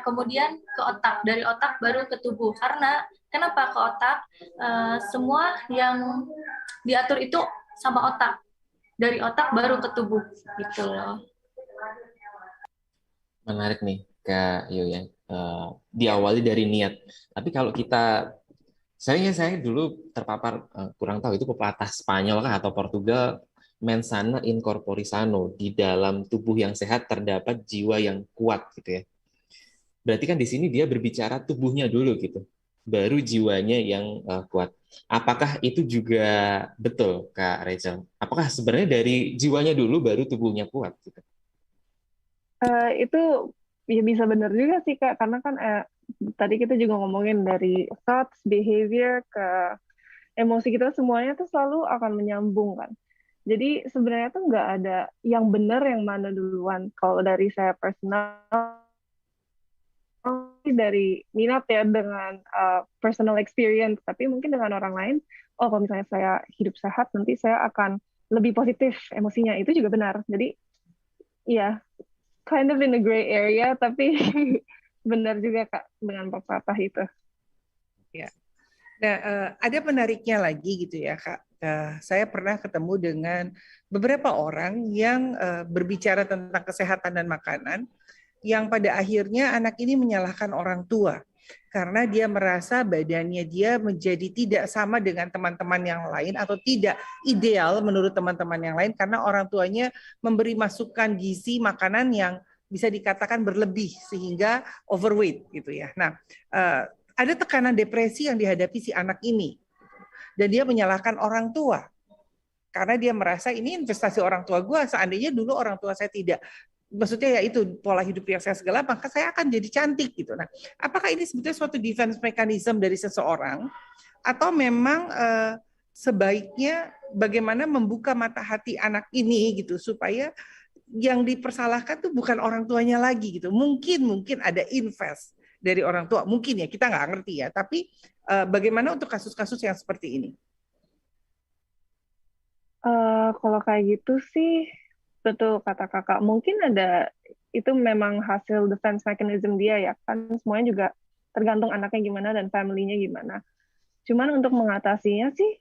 kemudian ke otak, dari otak baru ke tubuh. Karena kenapa ke otak? Semua yang diatur itu sama otak. Dari otak baru ke tubuh, gitu loh. Menarik nih Kak Yoyan. Diawali dari niat. Tapi kalau saya dulu terpapar, kurang tahu itu pepatah Spanyol kah atau Portugal, mens sana in corpore sano, di dalam tubuh yang sehat terdapat jiwa yang kuat gitu ya. Berarti kan di sini dia berbicara tubuhnya dulu gitu, baru jiwanya yang kuat. Apakah itu juga betul Kak Rachel? Apakah sebenarnya dari jiwanya dulu baru tubuhnya kuat gitu? Itu ya bisa benar juga sih Kak, karena kan tadi kita juga ngomongin dari thoughts, behavior ke emosi kita, semuanya tuh selalu akan menyambung kan. Jadi sebenarnya tuh nggak ada yang benar yang mana duluan. Kalau dari saya personal, dari minat ya dengan personal experience, tapi mungkin dengan orang lain, oh kalau misalnya saya hidup sehat, nanti saya akan lebih positif emosinya. Itu juga benar. Jadi ya, kind of in a gray area, tapi benar juga Kak dengan pepatah itu. Ya. Nah, ada menariknya lagi gitu ya Kak. Saya pernah ketemu dengan beberapa orang yang berbicara tentang kesehatan dan makanan, yang pada akhirnya anak ini menyalahkan orang tua karena dia merasa badannya dia menjadi tidak sama dengan teman-teman yang lain atau tidak ideal menurut teman-teman yang lain karena orang tuanya memberi masukan gizi makanan yang bisa dikatakan berlebih sehingga overweight gitu ya. Nah, ada tekanan depresi yang dihadapi si anak ini dan dia menyalahkan orang tua karena dia merasa ini investasi orang tua gue, seandainya dulu orang tua saya tidak, maksudnya ya itu pola hidup yang saya segala, maka saya akan jadi cantik gitu. Nah, apakah ini sebetulnya suatu defense mechanism dari seseorang atau memang sebaiknya bagaimana membuka mata hati anak ini gitu supaya yang dipersalahkan tuh bukan orang tuanya lagi gitu. Mungkin ada invest dari orang tua, mungkin ya kita nggak ngerti ya. Tapi bagaimana untuk kasus-kasus yang seperti ini? Kalau kayak gitu sih, betul kata kakak. Mungkin ada, itu memang hasil defense mechanism dia ya, kan semuanya juga tergantung anaknya gimana dan family-nya gimana. Cuman untuk mengatasinya sih,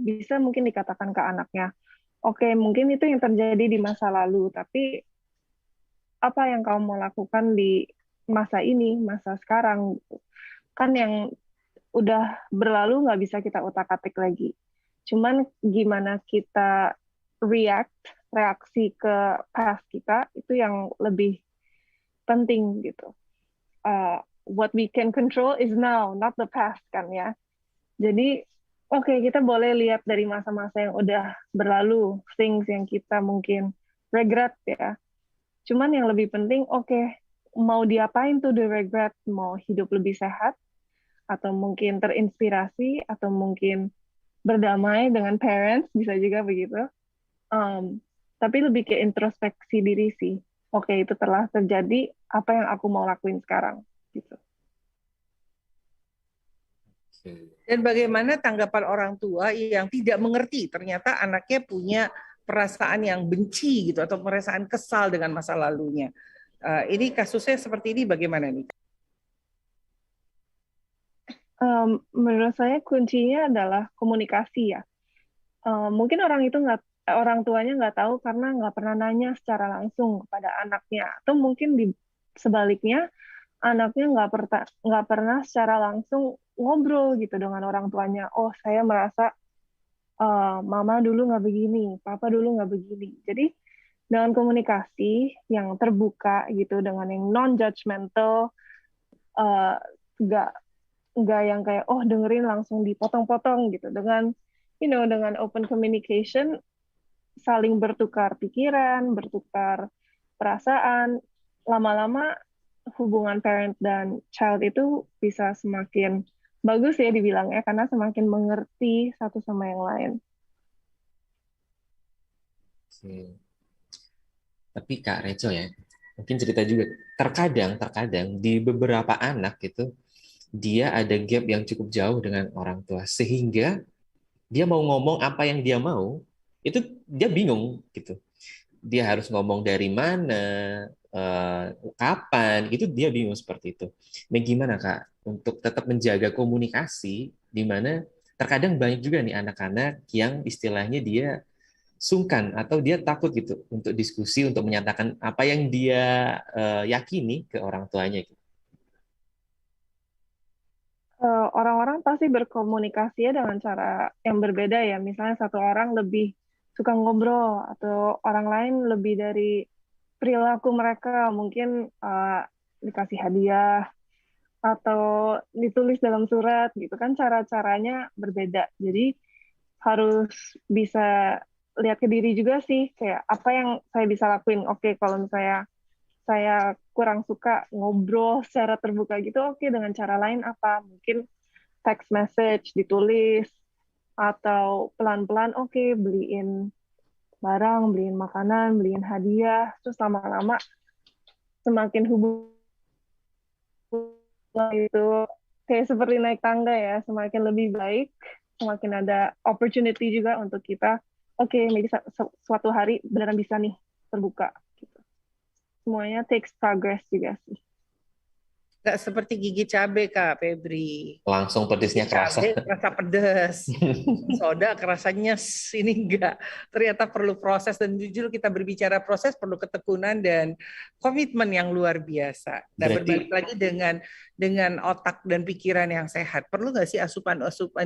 bisa mungkin dikatakan ke anaknya, oke, mungkin itu yang terjadi di masa lalu, tapi apa yang kamu mau lakukan di masa ini, masa sekarang, kan yang udah berlalu nggak bisa kita utak-atik lagi. Cuman gimana kita react, reaksi ke past kita, itu yang lebih penting gitu. What we can control is now, not the past kan ya. Jadi, oke, kita boleh lihat dari masa-masa yang udah berlalu, things yang kita mungkin regret ya. Cuman yang lebih penting, oke, mau diapain tuh the regret? Mau hidup lebih sehat? Atau mungkin terinspirasi? Atau mungkin berdamai dengan parents? Bisa juga begitu. Tapi lebih ke introspeksi diri sih. Oke, itu telah terjadi, apa yang aku mau lakuin sekarang? Gitu. Dan bagaimana tanggapan orang tua yang tidak mengerti ternyata anaknya punya perasaan yang benci gitu atau perasaan kesal dengan masa lalunya. Ini kasusnya seperti ini bagaimana nih? Menurut saya kuncinya adalah komunikasi ya. Mungkin orang tuanya nggak tahu karena nggak pernah nanya secara langsung kepada anaknya, atau mungkin sebaliknya anaknya nggak pernah secara langsung ngobrol gitu dengan orang tuanya. Oh, saya merasa mama dulu nggak begini, papa dulu nggak begini. Jadi dengan komunikasi yang terbuka gitu, dengan yang non-judgmental, nggak yang kayak oh dengerin langsung dipotong-potong gitu. Dengan dengan open communication, saling bertukar pikiran, bertukar perasaan, lama-lama hubungan parent dan child itu bisa semakin bagus ya dibilangnya, karena semakin mengerti satu sama yang lain. Tapi Kak Reco ya, mungkin cerita juga, terkadang di beberapa anak itu, dia ada gap yang cukup jauh dengan orang tua, sehingga dia mau ngomong apa yang dia mau, itu dia bingung gitu. Dia harus ngomong dari mana, kapan, itu dia bingung seperti itu. Nah, gimana Kak untuk tetap menjaga komunikasi, di mana terkadang banyak juga nih anak-anak yang istilahnya dia sungkan atau dia takut gitu untuk diskusi, untuk menyatakan apa yang dia yakini ke orang tuanya gitu. Orang-orang pasti berkomunikasi ya dengan cara yang berbeda ya. Misalnya satu orang lebih suka ngobrol, atau orang lain lebih dari perilaku mereka, mungkin dikasih hadiah atau ditulis dalam surat gitu kan, cara-caranya berbeda. Jadi harus bisa lihat ke diri juga sih, kayak apa yang saya bisa lakuin. Oke, kalau misalnya saya kurang suka ngobrol secara terbuka gitu, oke, dengan cara lain apa? Mungkin text message, ditulis, atau pelan-pelan, oke, beliin barang, beliin makanan, beliin hadiah, terus lama-lama semakin hubungan itu kayak seperti naik tangga ya, semakin lebih baik, semakin ada opportunity juga untuk kita, oke, maybe suatu hari beneran bisa nih terbuka. Semuanya takes progress juga sih. Nggak seperti gigi cabai Kak Febri. Langsung pedesnya kerasa. Cabai kerasa pedas. Soda kerasanya ini enggak. Ternyata perlu proses, dan jujur kita berbicara proses perlu ketekunan dan komitmen yang luar biasa. Dan berbalik lagi dengan otak dan pikiran yang sehat. Perlu nggak sih asupan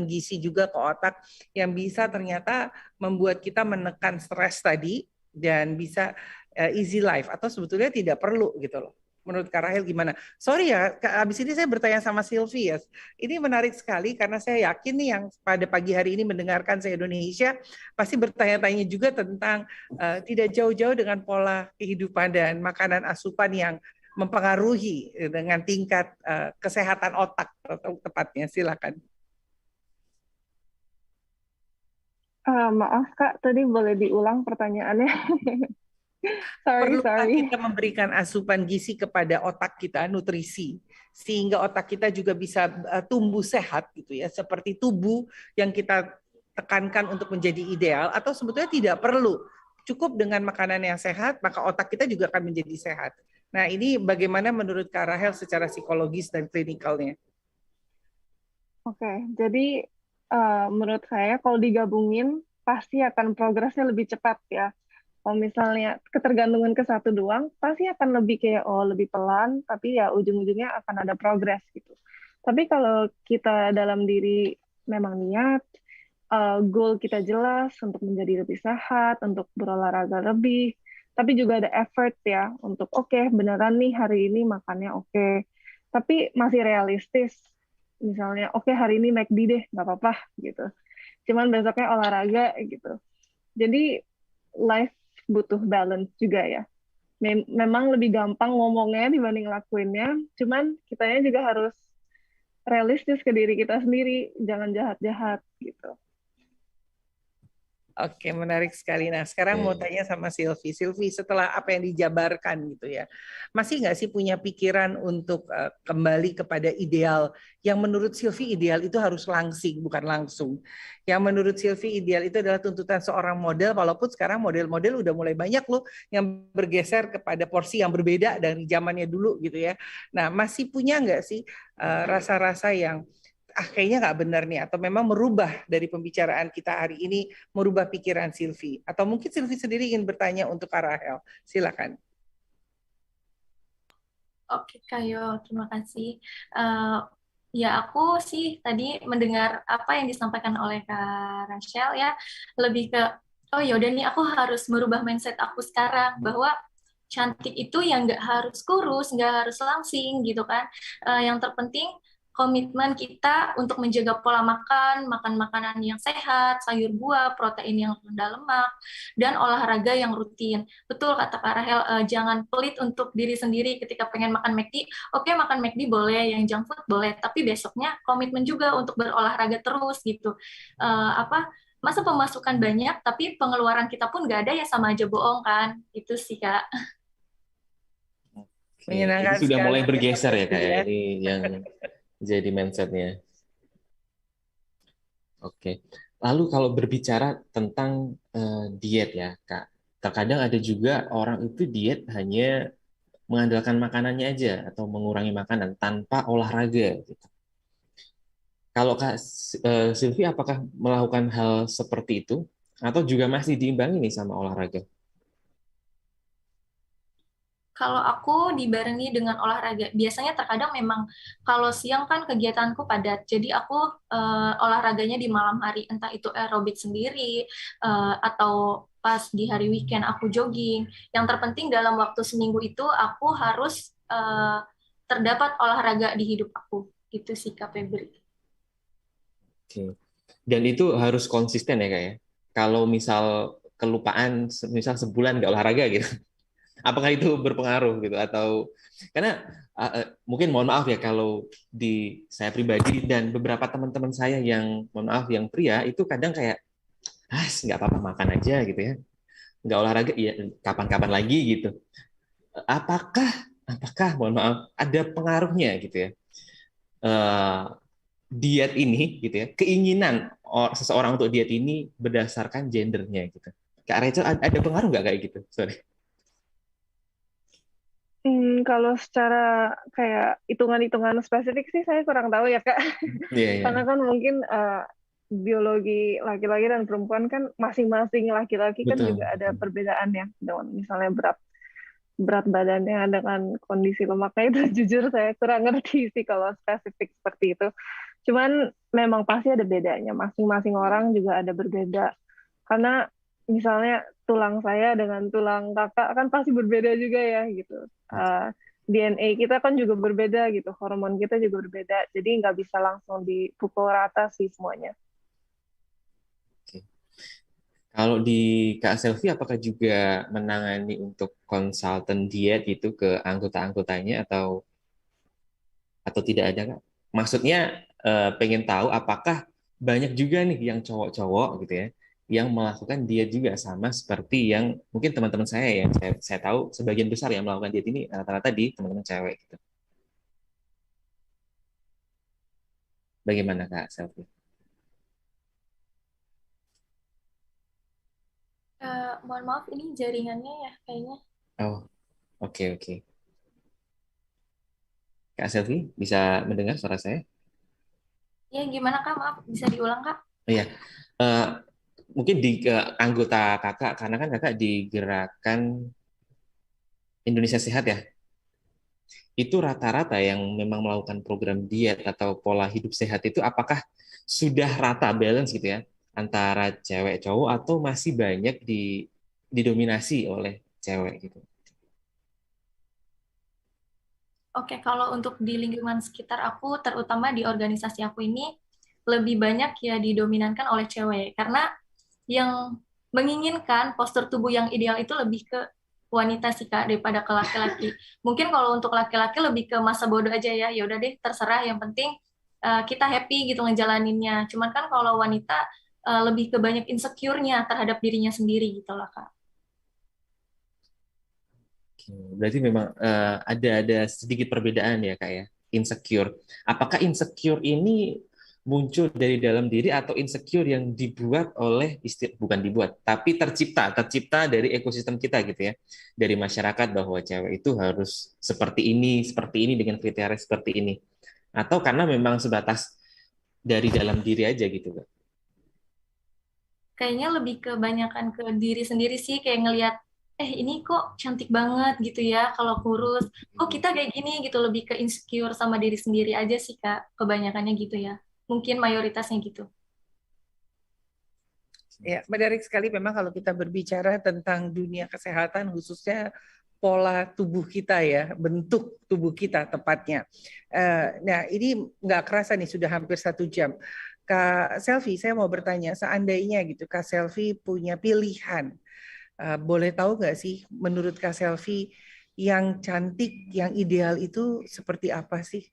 gizi juga ke otak yang bisa ternyata membuat kita menekan stres tadi dan bisa easy life, atau sebetulnya tidak perlu gitu loh. Menurut Kak Rahel gimana? Sorry ya, habis ini saya bertanya sama Sylvie ya. Ini menarik sekali karena saya yakin nih yang pada pagi hari ini mendengarkan Se-Indonesia pasti bertanya-tanya juga tentang tidak jauh-jauh dengan pola kehidupan dan makanan asupan yang mempengaruhi dengan tingkat kesehatan otak atau tepatnya. Silakan. Maaf Kak, tadi boleh diulang pertanyaannya? Perlukah kita memberikan asupan gizi kepada otak kita, nutrisi, sehingga otak kita juga bisa tumbuh sehat gitu ya, seperti tubuh yang kita tekankan untuk menjadi ideal atau sebetulnya tidak perlu? Cukup dengan makanan yang sehat, maka otak kita juga akan menjadi sehat. Nah, ini bagaimana menurut Kak Rahel secara psikologis dan klinikalnya? Oke, jadi menurut saya kalau digabungin pasti akan progresnya lebih cepat ya. Kalau misalnya ketergantungan ke satu doang, pasti akan lebih kayak lebih pelan, tapi ya ujung-ujungnya akan ada progres gitu. Tapi kalau kita dalam diri memang niat, goal kita jelas untuk menjadi lebih sehat, untuk berolahraga lebih, tapi juga ada effort ya untuk oke, beneran nih hari ini makannya oke, tapi masih realistis. Misalnya oke, hari ini McD deh, nggak apa-apa gitu. Cuman besoknya olahraga gitu. Jadi life butuh balance juga ya. Memang lebih gampang ngomongnya dibanding lakuinnya, cuman kitanya juga harus realistis ke diri kita sendiri, jangan jahat-jahat gitu. Oke, menarik sekali. Nah, sekarang mau tanya sama Silvi. Silvi, setelah apa yang dijabarkan gitu ya, masih nggak sih punya pikiran untuk kembali kepada ideal yang menurut Silvi ideal itu harus langsing, bukan langsung. Yang menurut Silvi ideal itu adalah tuntutan seorang model, walaupun sekarang model-model udah mulai banyak loh yang bergeser kepada porsi yang berbeda dari zamannya dulu gitu ya. Nah, masih punya nggak sih rasa-rasa yang kayaknya nggak benar nih, atau memang merubah dari pembicaraan kita hari ini, merubah pikiran Silvi, atau mungkin Silvi sendiri ingin bertanya untuk Kak Rahel, silakan. Oke, Kayo, terima kasih. Ya, aku sih tadi mendengar apa yang disampaikan oleh Kak Rachel ya, lebih ke, oh yaudah nih aku harus merubah mindset aku sekarang, bahwa cantik itu yang nggak harus kurus, nggak harus langsing gitu kan. Yang terpenting komitmen kita untuk menjaga pola makan, makan makanan yang sehat, sayur buah, protein yang rendah lemak, dan olahraga yang rutin. Betul kata Kak Rahel, jangan pelit untuk diri sendiri ketika pengen makan McD. Oke, makan McD boleh, yang junk food boleh, tapi besoknya komitmen juga untuk berolahraga terus gitu. Masa pemasukan banyak, tapi pengeluaran kita pun nggak ada ya, sama aja bohong kan? Itu sih, Kak. Ini sudah mulai bergeser ya Kak ya, ini yang jadi mindsetnya. Oke. Lalu kalau berbicara tentang diet ya Kak, terkadang ada juga orang itu diet hanya mengandalkan makanannya aja atau mengurangi makanan tanpa olahraga. Gitu. Kalau Kak Silvi, apakah melakukan hal seperti itu atau juga masih diimbangi nih sama olahraga? Kalau aku dibarengi dengan olahraga, biasanya terkadang memang kalau siang kan kegiatanku padat, jadi aku olahraganya di malam hari, entah itu aerobik sendiri, atau pas di hari weekend aku jogging. Yang terpenting dalam waktu seminggu itu aku harus terdapat olahraga di hidup aku. Itu sih Kak Febri. Oke. Dan itu harus konsisten ya Kak ya? Kalau misal kelupaan, misal sebulan nggak olahraga gitu, apakah itu berpengaruh gitu atau karena mungkin mohon maaf ya kalau di saya pribadi dan beberapa teman-teman saya yang mohon maaf yang pria itu kadang kayak nggak apa-apa makan aja gitu ya, nggak olahraga ya kapan-kapan lagi gitu. apakah apakah mohon maaf ada pengaruhnya gitu ya, diet ini gitu ya, keinginan seseorang untuk diet ini berdasarkan gendernya gitu. Kak Rachel, ada pengaruh nggak kayak gitu? Sorry. Kalau secara kayak hitungan-hitungan spesifik sih saya kurang tahu ya Kak. Karena kan mungkin biologi laki-laki dan perempuan kan masing-masing laki-laki kan juga ada perbedaan ya. Dengan misalnya berat badannya dengan kondisi lemaknya itu jujur saya kurang ngerti sih kalau spesifik seperti itu. Cuman memang pasti ada bedanya. Masing-masing orang juga ada berbeda. Karena misalnya tulang saya dengan tulang kakak kan pasti berbeda juga ya gitu. DNA kita kan juga berbeda gitu, hormon kita juga berbeda, jadi nggak bisa langsung dipukul rata sih semuanya. Kalau di Kak Selvi, apakah juga menangani untuk konsultan diet itu ke anggota-anggotanya atau tidak ada Kak? Maksudnya pengen tahu apakah banyak juga nih yang cowok-cowok gitu ya, yang melakukan diet juga sama seperti yang mungkin teman-teman saya yang saya tahu sebagian besar yang melakukan diet ini rata-rata di teman-teman cewek gitu. Bagaimana Kak Selvi? Mohon maaf, ini jaringannya ya kayaknya. Oh, oke, oke. Kak Selvi, bisa mendengar suara saya? Ya, gimana Kak? Maaf, bisa diulang Kak? Oh iya. Eh, mungkin di anggota kakak, karena kan kakak di gerakan Indonesia Sehat ya, itu rata-rata yang memang melakukan program diet atau pola hidup sehat itu apakah sudah rata balance gitu ya antara cewek cowok atau masih banyak didominasi oleh cewek gitu? Oke, kalau untuk di lingkungan sekitar aku, terutama di organisasi aku ini, lebih banyak ya didominankan oleh cewek. Karena yang menginginkan postur tubuh yang ideal itu lebih ke wanita sih Kak, daripada ke laki-laki. Mungkin kalau untuk laki-laki lebih ke masa bodoh aja ya, ya udah deh terserah, yang penting kita happy gitu ngejalaninnya. Cuman kan kalau wanita lebih ke banyak insecure-nya terhadap dirinya sendiri gitu lah Kak. Oke, berarti memang ada sedikit perbedaan ya kak ya, insecure. Apakah insecure ini muncul dari dalam diri atau insecure yang dibuat oleh bukan dibuat, tapi tercipta dari ekosistem kita gitu ya, dari masyarakat bahwa cewek itu harus seperti ini dengan kriteria seperti ini, atau karena memang sebatas dari dalam diri aja gitu kak? Kayaknya lebih kebanyakan ke diri sendiri sih, kayak ngelihat ini kok cantik banget gitu ya kalau kurus, kok kita kayak gini gitu, lebih ke insecure sama diri sendiri aja sih Kak, kebanyakannya gitu ya, mungkin mayoritasnya gitu. Ya, menarik sekali memang kalau kita berbicara tentang dunia kesehatan, khususnya pola tubuh kita ya, bentuk tubuh kita tepatnya. Nah, ini nggak kerasa nih sudah hampir 1 jam. Kak Selvi, saya mau bertanya, seandainya gitu Kak Selvi punya pilihan, boleh tahu nggak sih menurut Kak Selvi yang cantik, yang ideal itu seperti apa sih?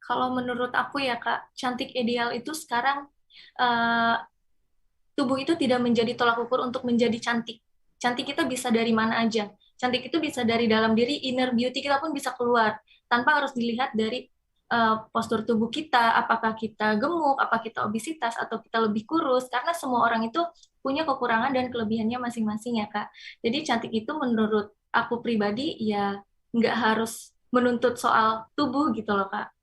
Kalau menurut aku ya Kak, cantik ideal itu sekarang eh, tubuh itu tidak menjadi tolak ukur untuk menjadi cantik. Cantik kita bisa dari mana aja. Cantik itu bisa dari dalam diri, inner beauty kita pun bisa keluar tanpa harus dilihat dari postur tubuh kita, apakah kita gemuk, apa kita obesitas, atau kita lebih kurus, karena semua orang itu punya kekurangan dan kelebihannya masing-masing ya Kak. Jadi cantik itu menurut aku pribadi ya nggak harus menuntut soal tubuh gitu loh Kak.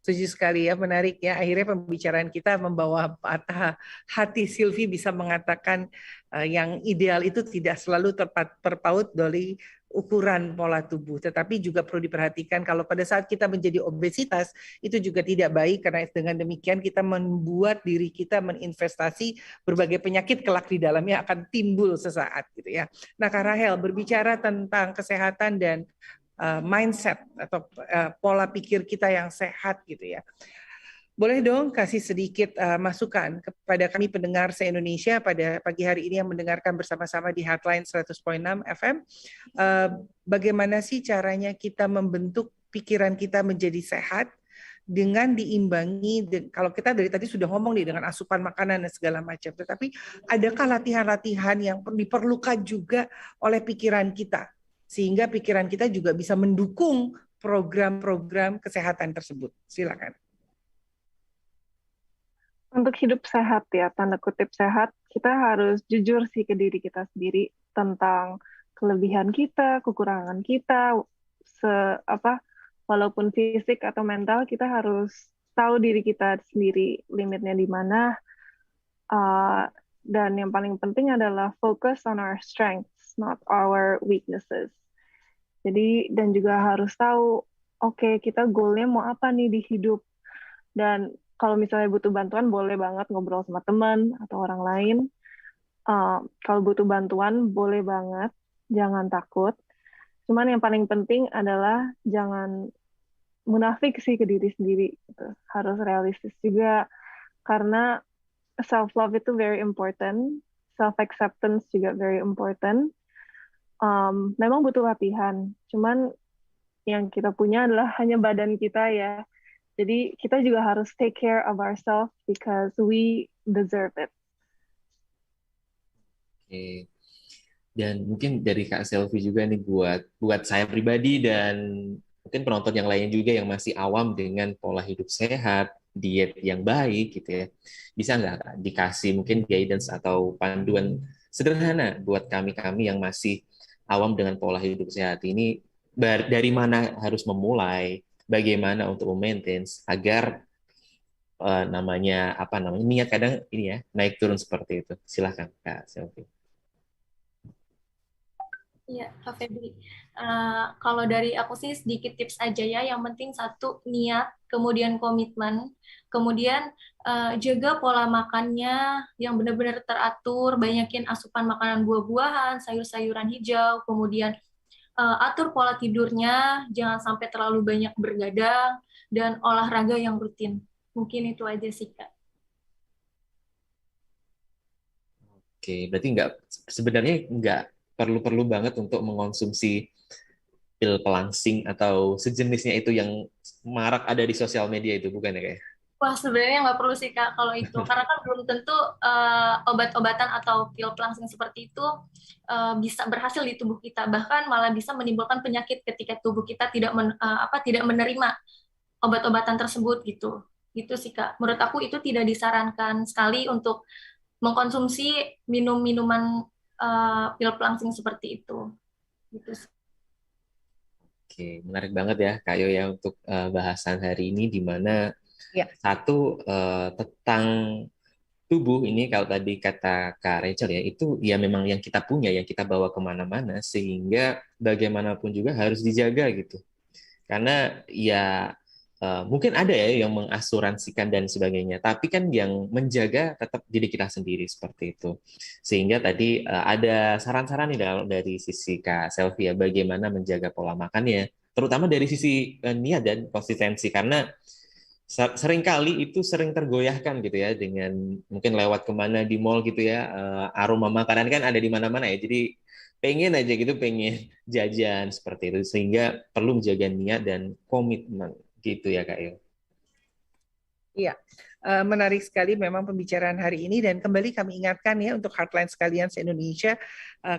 Setuju sekali ya, menarik ya. Akhirnya pembicaraan kita membawa patah hati Silvi bisa mengatakan yang ideal itu tidak selalu terpaut dari ukuran pola tubuh, tetapi juga perlu diperhatikan kalau pada saat kita menjadi obesitas itu juga tidak baik karena dengan demikian kita membuat diri kita meninvestasi berbagai penyakit kelak di dalamnya akan timbul sesaat gitu ya. Nah, Kak Rahel berbicara tentang kesehatan dan mindset atau pola pikir kita yang sehat gitu ya. Boleh dong kasih sedikit masukan kepada kami pendengar se-Indonesia pada pagi hari ini yang mendengarkan bersama-sama di Headline 100.6 FM. Bagaimana sih caranya kita membentuk pikiran kita menjadi sehat dengan diimbangi, kalau kita dari tadi sudah ngomong nih dengan asupan makanan dan segala macam, tetapi adakah latihan-latihan yang diperlukan juga oleh pikiran kita sehingga pikiran kita juga bisa mendukung program-program kesehatan tersebut? Silakan. Untuk hidup sehat ya, tanda kutip sehat, kita harus jujur sih ke diri kita sendiri tentang kelebihan kita, kekurangan kita, walaupun fisik atau mental, kita harus tahu diri kita sendiri, limitnya di mana. Dan yang paling penting adalah focus on our strengths, not our weaknesses. Jadi, dan juga harus tahu, oke, kita goalnya mau apa nih di hidup. Dan kalau misalnya butuh bantuan, boleh banget ngobrol sama teman atau orang lain. Kalau butuh bantuan, boleh banget. Jangan takut. Cuman yang paling penting adalah jangan munafik sih ke diri sendiri. Gitu. Harus realistis juga. Karena self-love itu very important. Self-acceptance juga very important. Memang butuh latihan. Cuman yang kita punya adalah hanya badan kita ya. Jadi kita juga harus take care of ourselves because we deserve it. Oke. Dan mungkin dari Kak Selvi juga nih buat saya pribadi dan mungkin penonton yang lain juga yang masih awam dengan pola hidup sehat, diet yang baik gitu ya. Bisa nggak Kak, dikasih mungkin guidance atau panduan sederhana buat kami-kami yang masih awam dengan pola hidup sehat ini, dari mana harus memulai, bagaimana untuk memaintain agar namanya niat kadang ini ya naik turun seperti itu. Silahkan Kak Selvi. Iya, Kak Febri. Kalau dari aku sih sedikit tips aja ya. Yang penting satu, niat, kemudian komitmen, kemudian jaga pola makannya yang benar-benar teratur, banyakin asupan makanan buah-buahan, sayur-sayuran hijau, kemudian atur pola tidurnya, jangan sampai terlalu banyak bergadang, dan olahraga yang rutin. Mungkin itu aja sih, Kak. Oke, berarti sebenarnya nggak perlu-perlu banget untuk mengonsumsi pil pelangsing atau sejenisnya itu yang marak ada di sosial media itu, bukan ya kayak? Wah, sebenarnya nggak perlu sih, Kak, kalau itu. Karena kan belum tentu obat-obatan atau pil pelangsing seperti itu bisa berhasil di tubuh kita. Bahkan malah bisa menimbulkan penyakit ketika tubuh kita tidak menerima obat-obatan tersebut gitu. Gitu sih, Kak. Menurut aku itu tidak disarankan sekali untuk mengkonsumsi minuman pil pelangsing seperti itu. Gitu sih. Oke, menarik banget ya Kak Yo ya untuk bahasan hari ini, di mana satu tentang tubuh ini, kalau tadi kata Kak Rachel ya, itu ya memang yang kita punya, yang kita bawa kemana-mana, sehingga bagaimanapun juga harus dijaga gitu. Karena ya mungkin ada ya yang mengasuransikan dan sebagainya, tapi kan yang menjaga tetap diri kita sendiri seperti itu. Sehingga tadi ada saran-saran nih dari sisi Kak Selvi ya, bagaimana menjaga pola makannya, terutama dari sisi niat dan konsistensi, karena seringkali itu sering tergoyahkan gitu ya dengan mungkin lewat kemana di mall gitu ya, aroma makanan kan ada di mana-mana ya, jadi pengen aja gitu, pengen jajan seperti itu, sehingga perlu menjaga niat dan komitmen gitu ya Kak Yo. Iya, menarik sekali memang pembicaraan hari ini, dan kembali kami ingatkan ya untuk Heartline sekalian se-Indonesia,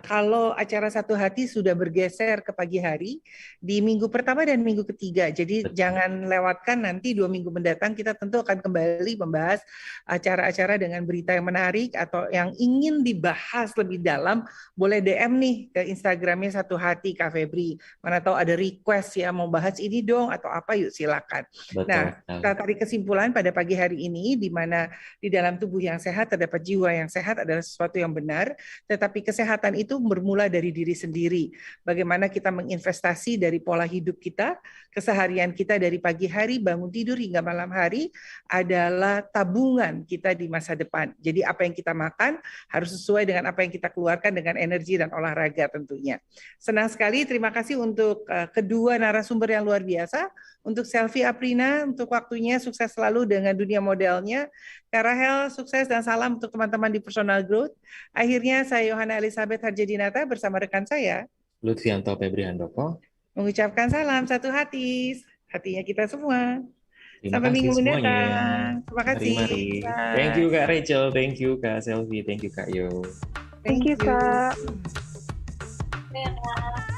kalau acara Satu Hati sudah bergeser ke pagi hari di minggu pertama dan minggu ketiga, jadi jangan lewatkan nanti 2 minggu mendatang. Kita tentu akan kembali membahas acara-acara dengan berita yang menarik, atau yang ingin dibahas lebih dalam boleh DM nih ke Instagramnya Satu Hati Kak Febri. Mana tahu ada request ya, mau bahas ini dong atau apa, yuk silakan. Betul. Nah, kita tarik kesimpulan pada pagi hari ini, di mana di dalam tubuh yang sehat terdapat jiwa yang sehat adalah sesuatu yang benar, tetapi kesehatan itu bermula dari diri sendiri. Bagaimana kita menginvestasi dari pola hidup kita, keseharian kita dari pagi hari, bangun tidur hingga malam hari adalah tabungan kita di masa depan. Jadi apa yang kita makan harus sesuai dengan apa yang kita keluarkan dengan energi dan olahraga tentunya. Senang sekali, terima kasih untuk kedua narasumber yang luar biasa, untuk Selvi Aprina, untuk waktunya, sukses selalu dengan dunia modelnya. Kak Rahel, sukses dan salam untuk teman-teman di Personal Growth. Akhirnya saya Yohana Elizabeth Harjadinata bersama rekan saya Lutfianto Febri Handoko mengucapkan salam satu hati, hatinya kita semua. Sampai minggu semuanya. mendatang. Terima kasih. Mari. Thank you Kak Rachel, thank you Kak Selvi, thank you Kak Yo. Thank you Kak. Ya, Kak.